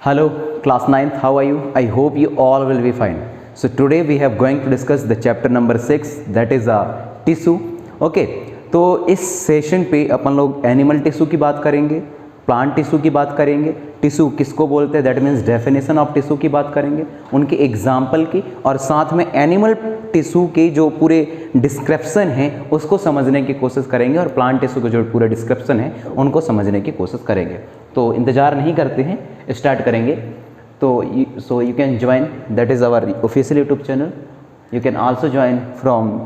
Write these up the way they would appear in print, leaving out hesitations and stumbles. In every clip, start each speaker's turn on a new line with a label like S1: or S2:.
S1: Hello, class 9th, how are you? I hope you all will be fine. So today we have going to discuss the chapter number 6, that is tissue. Okay, तो इस session पे अपन लोग animal tissue की बात करेंगे, plant tissue की बात करेंगे, टिश्यू किसको बोलते हैं, that means definition of tissue की बात करेंगे, उनके एग्जाम्पल की, और साथ में एनिमल टिश्यू के जो पूरे डिस्क्रिप्शन है उसको समझने की कोशिश करेंगे, और प्लांट टिश्यू के जो पूरे डिस्क्रिप्शन है उनको समझने की कोशिश करेंगे। तो इंतज़ार नहीं करते हैं, स्टार्ट करेंगे। तो so you can join, that is our official YouTube channel. You can also join from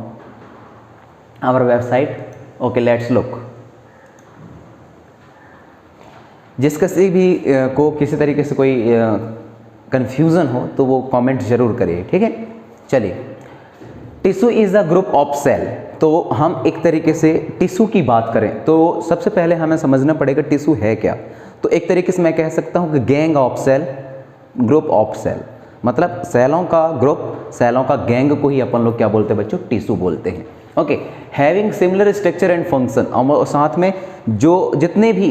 S1: our website. Okay, let's look. जिस किसी भी को किसी तरीके से कोई कन्फ्यूज़न हो तो वो कमेंट ज़रूर करिए, ठीक है। चलिए, tissue is a group of cell. तो हम एक तरीके से टिश्यू की बात करें तो सबसे पहले हमें समझना पड़ेगा टिश्यू है क्या। तो एक तरीके से मैं कह सकता हूँ कि gang of cell, group of cell, मतलब सेलों का ग्रुप, सेलों का गैंग को ही अपन लोग क्या बोलते हैं बच्चों, टिश्यू बोलते हैं। Okay, having similar structure and function, और साथ में जो जितने भी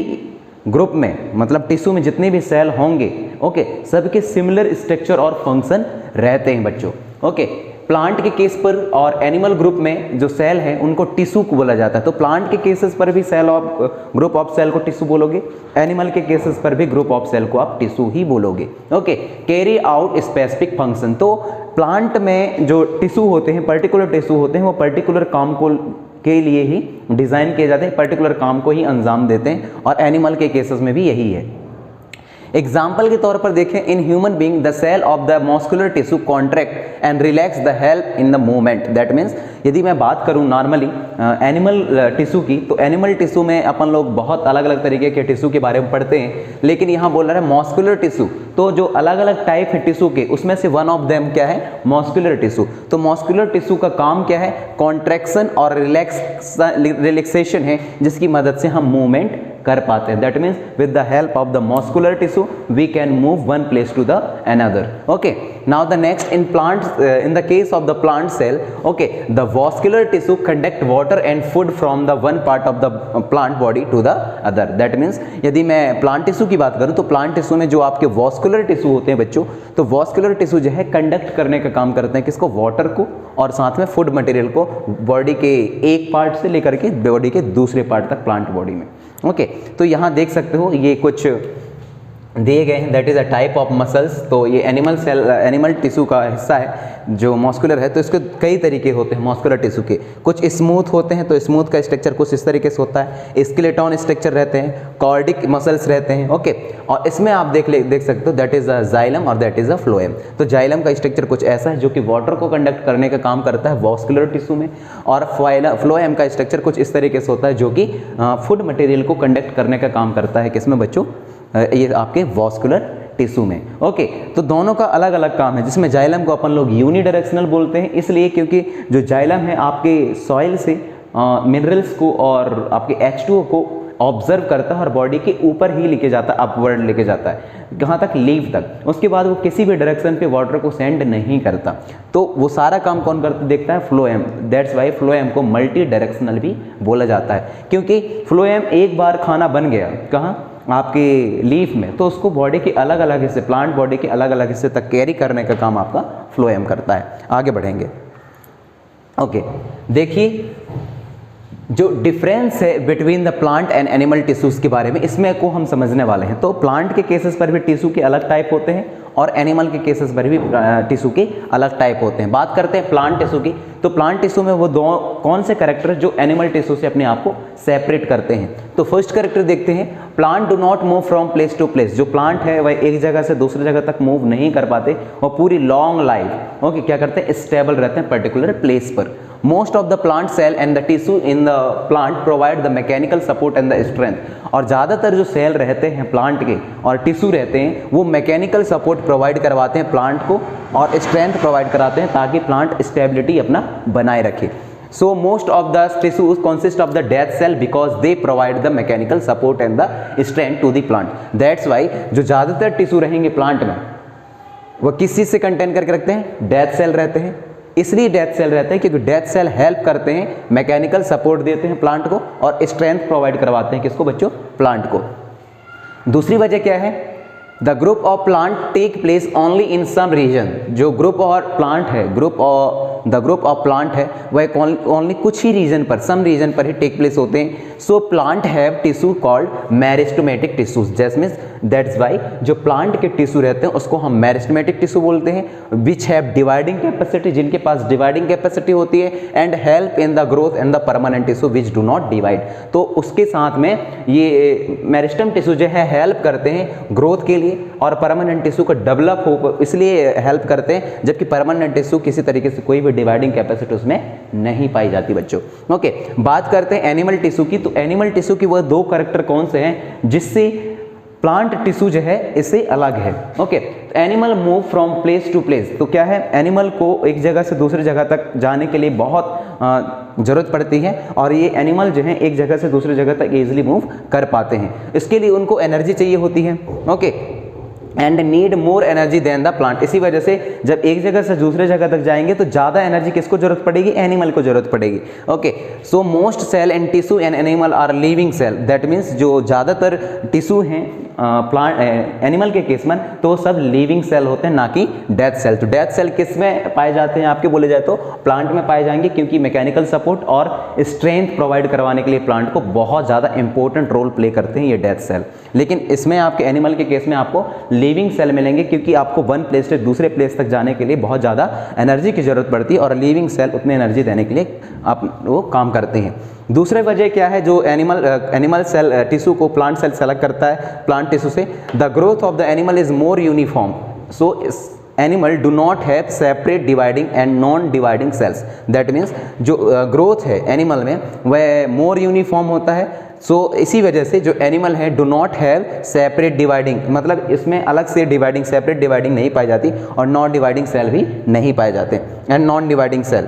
S1: ग्रुप में, मतलब टिश्यू में जितने भी सेल होंगे, ओके, सबके सिमिलर स्ट्रक्चर और फंक्शन रहते हैं बच्चों। ओके, प्लांट के केस पर और एनिमल ग्रुप में जो सेल है उनको टिश्यू को बोला जाता है। तो प्लांट के केसेस पर भी cell of group of cell को टिश्यू बोलोगे, एनिमल के केसेस पर भी ग्रुप ऑफ सेल को आप टिश्यू ही बोलोगे। Okay, carry out specific function. तो प्लांट में जो टिश्यू होते हैं, पर्टिकुलर टिश्यू होते हैं, वो पर्टिकुलर काम को के लिए ही डिज़ाइन किए जाते हैं, पर्टिकुलर काम को ही अंजाम देते हैं, और एनिमल के केसेस में भी यही है। एग्जाम्पल के तौर पर देखें, in human being the cell of the muscular tissue contract and relax the help in the movement. That means यदि मैं बात करूं नॉर्मली एनिमल टिश्यू की, तो एनिमल टिश्यू में अपन लोग बहुत अलग अलग तरीके के टिश्यू के बारे में पढ़ते हैं, लेकिन यहाँ बोल रहा है मस्कुलर टिश्यू। तो जो अलग अलग टाइप है टिश्यू के, उसमें से वन ऑफ देम क्या है, मस्कुलर टिश्यू। तो मस्कुलर टिश्यू का काम क्या है, कॉन्ट्रैक्शन और रिलैक्सेशन है, जिसकी मदद से हम मूवमेंट कर पाते हैं। That means with the help of the muscular tissue we can move one place to the another. Okay, now the next, in plants, in the case of the plant cell, okay, the vascular tissue conduct water and food from the one part of the plant body to the other. That means यदि मैं plant tissue की बात करूं तो plant tissue में जो आपके vascular tissue होते हैं बच्चों, तो वास्कुलर टिश्यू जो है कंडक्ट करने का काम करते हैं, किसको, वाटर को, और साथ में फूड मटेरियल को बॉडी के एक पार्ट से लेकर के बॉडी के दूसरे पार्ट तक प्लांट बॉडी में। ओके, तो यहाँ देख सकते हो ये कुछ दिए गए हैं, that is a type of muscles. तो ये एनिमल सेल, एनिमल टिश्यू का हिस्सा है जो मस्कुलर है। तो इसके कई तरीके होते हैं मस्कुलर टिश्यू के, कुछ स्मूथ होते हैं, तो स्मूथ का स्ट्रक्चर कुछ इस तरीके से होता है, स्केलेटन स्ट्रक्चर रहते हैं, कॉर्डिक मसल्स रहते हैं। ओके, और इसमें आप देख सकते हो दैट इज़ अ जाइलम और दैट इज़ अ फ्लोएम। तो जाइलम का स्ट्रक्चर कुछ ऐसा है जो कि वाटर को कंडक्ट करने का काम करता है वास्कुलर टिश्यू में, और फ्लोएम का स्ट्रक्चर कुछ इस तरीके से होता है जो कि फूड मटेरियल को कंडक्ट करने का काम करता है, किसमें बच्चों, ये आपके वास्कुलर टिश्यू में। ओके, तो दोनों का अलग अलग काम है, जिसमें जाइलम को अपन लोग यूनिडायरेक्शनल बोलते हैं, इसलिए क्योंकि जो जाइलम है आपके सॉइल से मिनरल्स को और आपके H2O को ऑब्जर्व करता है और बॉडी के ऊपर ही लेके जाता है, अपवर्ड लेके जाता है, कहाँ तक, लीव तक। उसके बाद वो किसी भी डायरेक्शन पे वाटर को सेंड नहीं करता। तो वो सारा काम कौन करता देखता है, फ्लोएम। दैट्स वाई फ्लोएम को मल्टी डायरेक्शनल भी बोला जाता है, क्योंकि फ्लोएम एक बार खाना बन गया कहाँ, आपके लीफ में, तो उसको बॉडी के अलग अलग हिस्से, प्लांट बॉडी के अलग अलग हिस्से तक कैरी करने का काम आपका फ्लोएम करता है। आगे बढ़ेंगे। ओके, देखिए जो डिफरेंस है between the plant and animal tissues के बारे में, इसमें को हम समझने वाले हैं। तो प्लांट के केसेस पर भी टिश्यू के अलग टाइप होते हैं, और एनिमल के केसेस पर भी टिश्यू के अलग टाइप होते हैं। बात करते हैं प्लांट टिश्यू की, तो प्लांट टिश्यू में वो दो कौन से कैरेक्टर जो एनिमल टिश्यू से अपने आप को सेपरेट करते हैं। तो फर्स्ट कैरेक्टर देखते हैं, plant do not move from place to place. जो प्लांट है वह एक जगह से दूसरी जगह तक मूव नहीं कर पाते, वो पूरी लॉन्ग लाइफ, ओके, क्या करते हैं, स्टेबल रहते हैं पर्टिकुलर प्लेस पर। Most of the plant cell and the tissue in the plant provide the mechanical support and the strength. और ज़्यादातर जो सेल रहते हैं प्लांट के और टिश्यू रहते हैं, वो मैकेनिकल सपोर्ट प्रोवाइड करवाते हैं प्लांट को, और स्ट्रेंथ प्रोवाइड कराते हैं ताकि प्लांट स्टेबिलिटी अपना बनाए रखे। So most of the tissues consist of the dead cell because they provide the mechanical support and the strength to the plant. That's why जो ज़्यादातर टिश्यू रहेंगे प्लांट में वो किस चीज़ से कंटेन करके रखते हैं, डेथ सेल रहते हैं। इसलिए डेथ सेल रहते हैं क्योंकि डेथ सेल हेल्प करते हैं, मैकेनिकल सपोर्ट देते हैं प्लांट को और स्ट्रेंथ प्रोवाइड करवाते हैं किसको बच्चों, प्लांट को। दूसरी वजह क्या है, the group of plant take place only in some region. जो ग्रुप और प्लांट है, द ग्रुप ऑफ प्लांट है वह ओनली कुछ ही रीजन पर, सम रीजन पर ही टेक प्लेस होते हैं। So plant have tissue called meristematic tissues. जैसे मीन्स दैट्स वाई जो प्लांट के टिश्यू रहते हैं उसको हम मेरिस्टेमेटिक टिश्यू बोलते हैं, विच हैव डिवाइडिंग कैपेसिटी, जिनके पास डिवाइडिंग कैपेसिटी होती है, and help in the growth and the permanent tissue which do not divide. तो उसके साथ में ये मेरिस्टेम टिश्यू जो है हेल्प करते हैं ग्रोथ के लिए और परमानेंट टिश्यू को डेवलप हो इसलिए हेल्प करते हैं, जबकि परमानेंट टिश्यू किसी तरीके से कोई भी डिवाइडिंग कैपेसिटी उसमें नहीं पाई जाती बच्चों। ओके, बात करते हैं एनिमल टिश्यू की। तो एनिमल टिश्यू की वह दो कैरेक्टर कौन से हैं जिससे प्लांट टिश्यू जो है इससे अलग है। Okay, animal move from place to place. तो क्या है, एनिमल को एक जगह से दूसरी जगह तक जाने के लिए बहुत ज़रूरत पड़ती है और ये एनिमल जो है एक जगह से दूसरी जगह तक इजीली मूव कर पाते हैं। इसके लिए उनको एनर्जी चाहिए होती है। Okay, and need more energy than the plant. इसी वजह से जब एक जगह से दूसरे जगह तक जाएंगे तो ज़्यादा एनर्जी किसको जरूरत पड़ेगी, एनिमल को जरूरत पड़ेगी। Okay, so most cell and tissue and animal are living cell. That means जो ज़्यादातर टिश्यू हैं प्लांट एनिमल के केस में तो वो सब लिविंग सेल होते हैं, ना कि डेथ सेल। तो डेथ सेल किस में पाए जाते हैं आपके बोले जाए तो प्लांट में पाए जाएंगे, क्योंकि मैकेनिकल सपोर्ट और स्ट्रेंथ प्रोवाइड करवाने के लिए प्लांट को बहुत ज़्यादा इंपॉर्टेंट रोल प्ले करते हैं ये डेथ सेल। लेकिन इसमें आपके एनिमल के केस में आपको लिविंग सेल मिलेंगे, क्योंकि आपको वन प्लेस से दूसरे प्लेस तक जाने के लिए बहुत ज़्यादा एनर्जी की जरूरत पड़ती है और लिविंग सेल उतनी एनर्जी देने के लिए आप वो काम करते हैं। दूसरी वजह क्या है जो एनिमल सेल टिश्यू को प्लांट सेल से अलग करता है प्लांट टिश्यू से, the growth of the animal is more uniform. So animal do not have separate dividing and non dividing cells. That means जो ग्रोथ है एनिमल में वह मोर यूनिफॉर्म होता है। सो इसी वजह से जो एनिमल है do not have separate dividing, मतलब इसमें अलग से डिवाइडिंग सेपरेट डिवाइडिंग नहीं पाई जाती और नॉन डिवाइडिंग सेल भी नहीं पाए जाते। And non dividing cell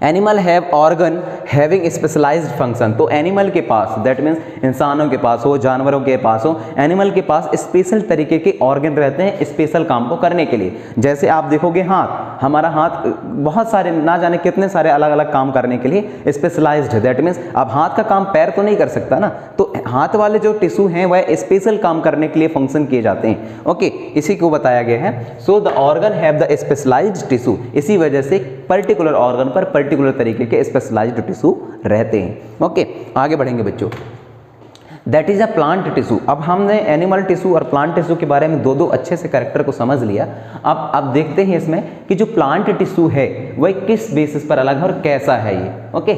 S1: animal have organ having specialized function. तो एनिमल के पास, दैट मीन्स इंसानों के पास हो, जानवरों के पास हो, एनिमल के पास स्पेशल तरीके के ऑर्गन रहते हैं स्पेशल काम को करने के लिए। जैसे आप देखोगे हाथ, हमारा हाथ बहुत सारे ना जाने कितने सारे अलग अलग काम करने के लिए स्पेशलाइज्ड है। दैट मीन्स अब हाथ का काम पैर तो नहीं कर सकता ना, तो हाथ वाले जो टिश्यू हैं वह स्पेशल काम करने के लिए फंक्शन किए जाते हैं। ओके, इसी को बताया गया है। So the organ have the specialized tissue. इसी वजह से पर्टिकुलर ऑर्गन पर पर्टिकुलर तरीके के स्पेशलाइज्ड टिश्यू रहते हैं। ओके, आगे बढ़ेंगे बच्चों। That is a plant tissue. अब हमने एनिमल टिश्यू और प्लांट टिश्यू के बारे में दो अच्छे से कैरेक्टर को समझ लिया। अब देखते हैं इसमें कि जो प्लांट टिश्यू है वह किस बेसिस पर अलग है और कैसा है ये। ओके,